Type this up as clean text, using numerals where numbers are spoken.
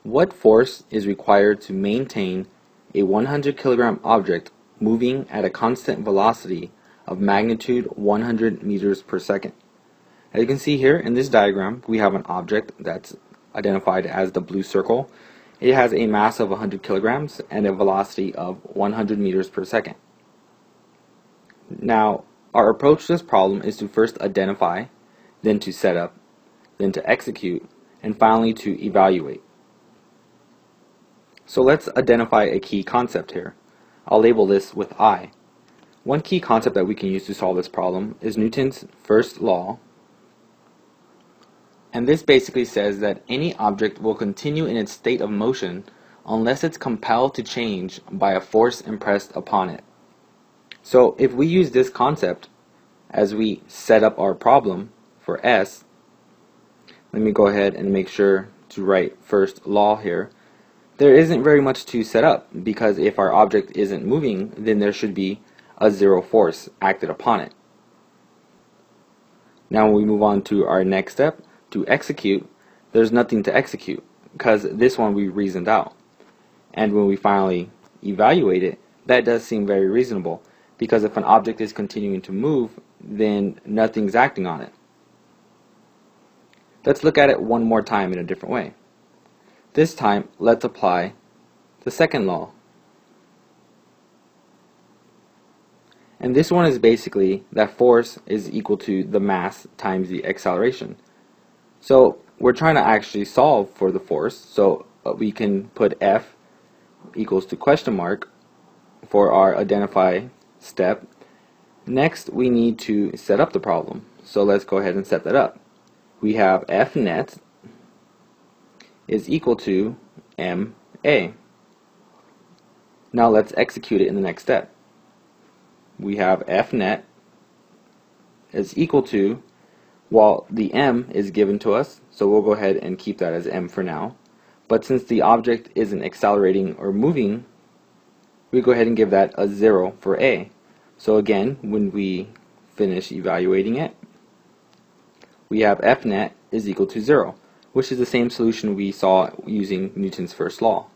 What force is required to maintain a 100 kilogram object moving at a constant velocity of magnitude 100 meters per second? As you can see here in this diagram, we have an object that's identified as the blue circle. It has a mass of 100 kilograms and a velocity of 100 meters per second. Now, our approach to this problem is to first identify, then to set up, then to execute, and finally to evaluate. So let's identify a key concept here. I'll label this with I. One key concept that we can use to solve this problem is Newton's first law. And this basically says that any object will continue in its state of motion unless it's compelled to change by a force impressed upon it. So if we use this concept as we set up our problem for S, let me go ahead and make sure to write first law here. There isn't very much to set up, because if our object isn't moving, then there should be a zero force acted upon it. Now when we move on to our next step, to execute, there's nothing to execute, because this one we reasoned out. And when we finally evaluate it, that does seem very reasonable, because if an object is continuing to move, then nothing's acting on it. Let's look at it one more time in a different way. This time, let's apply the second law. And this one is basically that force is equal to the mass times the acceleration. So we're trying to actually solve for the force, so we can put F equals to question mark for our identify step. Next, we need to set up the problem. So let's go ahead and set that up. We have F net is equal to MA. Now let's execute it in the next step. We have F net is equal to, well, the M is given to us, so we'll go ahead and keep that as M for now. But since the object isn't accelerating or moving, we go ahead and give that a 0 for A. So again, when we finish evaluating it, we have F net is equal to 0, which is the same solution we saw using Newton's first law.